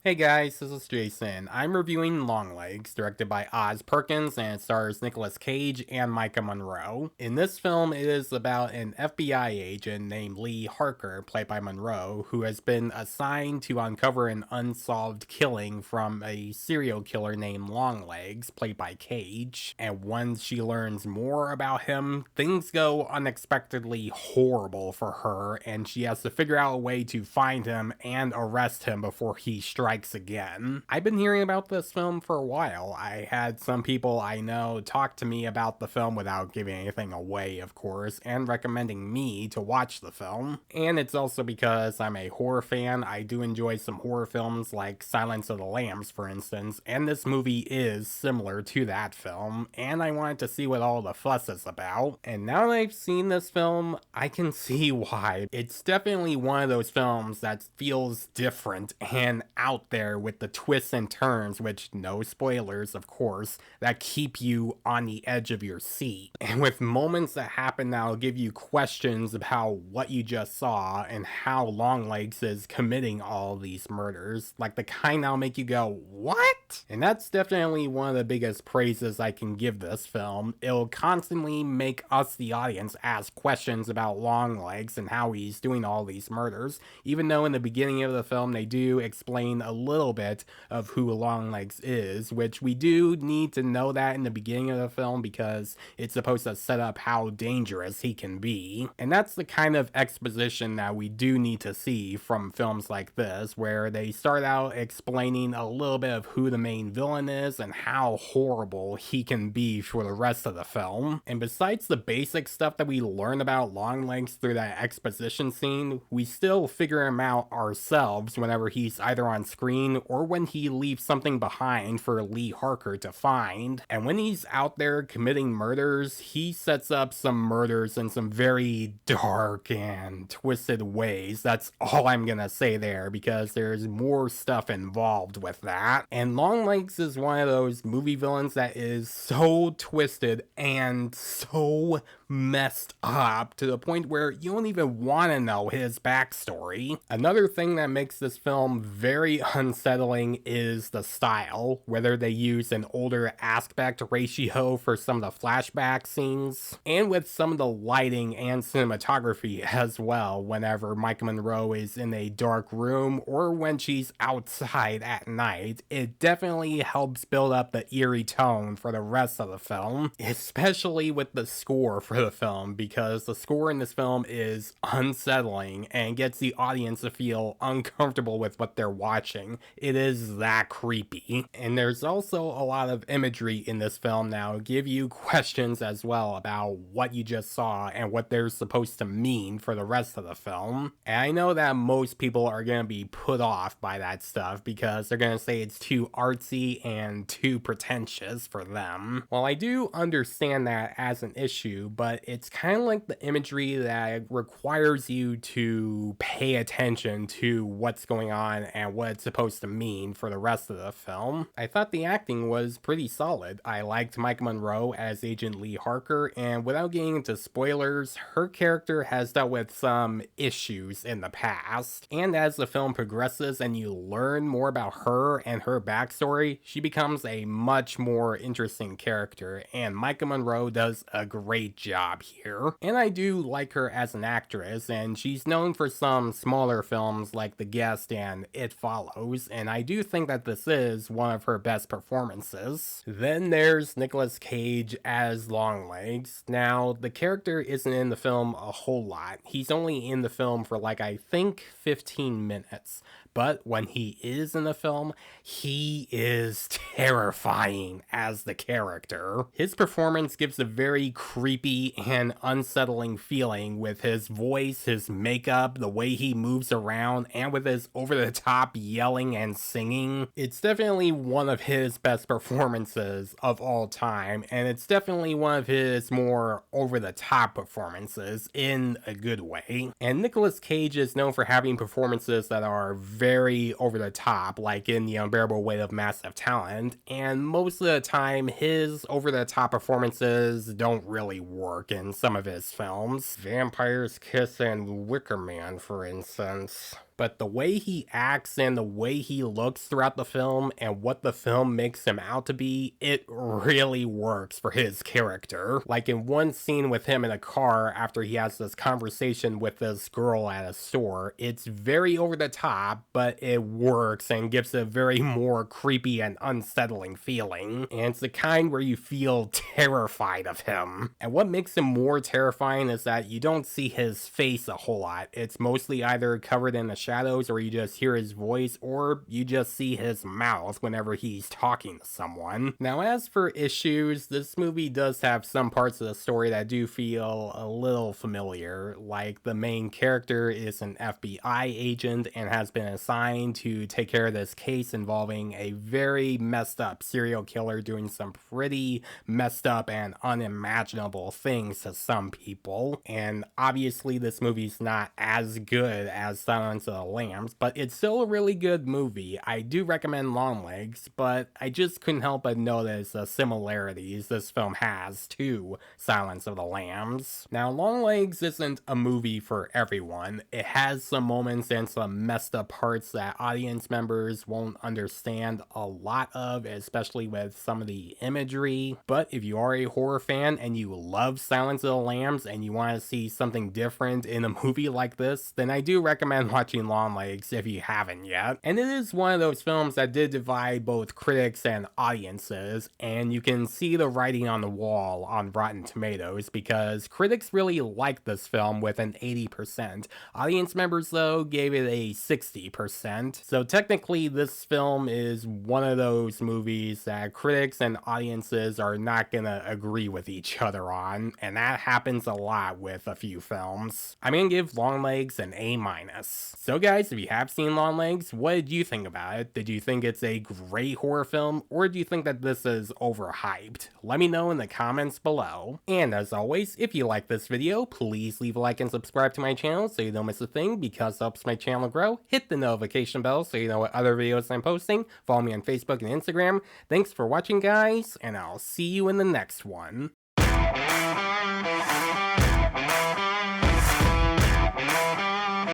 Hey guys, this is Jason. I'm reviewing Longlegs, directed by Oz Perkins, and it stars Nicolas Cage and Maika Monroe. In this film, it is about an FBI agent named Lee Harker, played by Monroe, who has been assigned to uncover an unsolved killing from a serial killer named Longlegs, played by Cage. And once she learns more about him, things go unexpectedly horrible for her, and she has to figure out a way to find him and arrest him before he strikes again. I've been hearing about this film for a while. I had some people I know talk to me about the film without giving anything away, of course, and recommending me to watch the film. And it's also because I'm a horror fan. I do enjoy some horror films like Silence of the Lambs, for instance, and this movie is similar to that film, and I wanted to see what all the fuss is about. And now that I've seen this film, I can see why. It's definitely one of those films that feels different and out there with the twists and turns, which, no spoilers of course, that keep you on the edge of your seat. And with moments that happen that'll give you questions about what you just saw and how Longlegs is committing all these murders, like the kind that'll make you go, what? And that's definitely one of the biggest praises I can give this film. It'll constantly make us, the audience, ask questions about Longlegs and how he's doing all these murders, even though in the beginning of the film they do explain a little bit of who Longlegs is, which we do need to know that in the beginning of the film because it's supposed to set up how dangerous he can be. And that's the kind of exposition that we do need to see from films like this, where they start out explaining a little bit of who the main villain is and how horrible he can be for the rest of the film. And besides the basic stuff that we learn about Longlegs through that exposition scene, we still figure him out ourselves whenever he's either on screen or when he leaves something behind for Lee Harker to find. And when he's out there committing murders, he sets up some murders in some very dark and twisted ways. That's all I'm gonna say there, because there's more stuff involved with that. And Longlegs is one of those movie villains that is so twisted and so messed up to the point where you don't even want to know his backstory. Another thing that makes this film very unsettling is the style, whether they use an older aspect ratio for some of the flashback scenes, and with some of the lighting and cinematography as well, whenever Maika Monroe is in a dark room or when she's outside at night. It definitely helps build up the eerie tone for the rest of the film, especially with the score for the film, because the score in this film is unsettling and gets the audience to feel uncomfortable with what they're watching. It is that creepy. And there's also a lot of imagery in this film now give you questions as well about what you just saw and what they're supposed to mean for the rest of the film. And I know that most people are going to be put off by that stuff because they're going to say it's too artsy and too pretentious for them. Well, I do understand that as an issue, but it's kind of like the imagery that requires you to pay attention to what's going on and what it's supposed to mean for the rest of the film. I thought the acting was pretty solid. I liked Maika Monroe as Agent Lee Harker, and without getting into spoilers, her character has dealt with some issues in the past. And as the film progresses and you learn more about her and her backstory, she becomes a much more interesting character, and Maika Monroe does a great job here. And I do like her as an actress, and she's known for some smaller films like The Guest and It Follows, and I do think that this is one of her best performances. Then there's Nicolas Cage as Longlegs. Now, the character isn't in the film a whole lot. He's only in the film for like, I think, 15 minutes. But when he is in the film, he is terrifying as the character. His performance gives a very creepy and unsettling feeling with his voice, his makeup, the way he moves around, and with his over-the-top yelling and singing. It's definitely one of his best performances of all time, and it's definitely one of his more over-the-top performances in a good way. And Nicolas Cage is known for having performances that are very over the top, like in The Unbearable Weight of Massive Talent, and most of the time his over the top performances don't really work in some of his films. Vampire's Kiss and Wicker Man, for instance. but the way he acts and the way he looks throughout the film and what the film makes him out to be, it really works for his character. Like in one scene with him in a car after he has this conversation with this girl at a store, it's very over the top, but it works and gives a very more creepy and unsettling feeling. And it's the kind where you feel terrified of him. And what makes him more terrifying is that you don't see his face a whole lot. It's mostly either covered in the shadows, or you just hear his voice, or you just see his mouth whenever he's talking to someone. Now, as for issues, this movie does have some parts of the story that do feel a little familiar. Like the main character is an FBI agent and has been assigned to take care of this case involving a very messed up serial killer doing some pretty messed up and unimaginable things to some people. And obviously this movie's not as good as Silence of the Lambs, but it's still a really good movie. I do recommend Longlegs, but I just couldn't help but notice the similarities this film has to Silence of the Lambs. Now, Longlegs isn't a movie for everyone. It has some moments and some messed up parts that audience members won't understand a lot of, especially with some of the imagery. But if you are a horror fan and you love Silence of the Lambs and you want to see something different in a movie like this, then I do recommend watching Longlegs if you haven't yet. And it is one of those films that did divide both critics and audiences, and you can see the writing on the wall on Rotten Tomatoes because critics really liked this film with an 80%. Audience members, though, gave it a 60%. So technically, this film is one of those movies that critics and audiences are not gonna agree with each other on, and that happens a lot with a few films. I'm gonna give Longlegs an A-. So guys, if you have seen Longlegs, what did you think about it? Did you think it's a great horror film, or do you think that this is overhyped? Let me know in the comments below. And as always, if you like this video, please leave a like and subscribe to my channel so you don't miss a thing, because it helps my channel grow. Hit the notification bell so you know what other videos I'm posting. Follow me on Facebook and Instagram. Thanks for watching, guys, and I'll see you in the next one.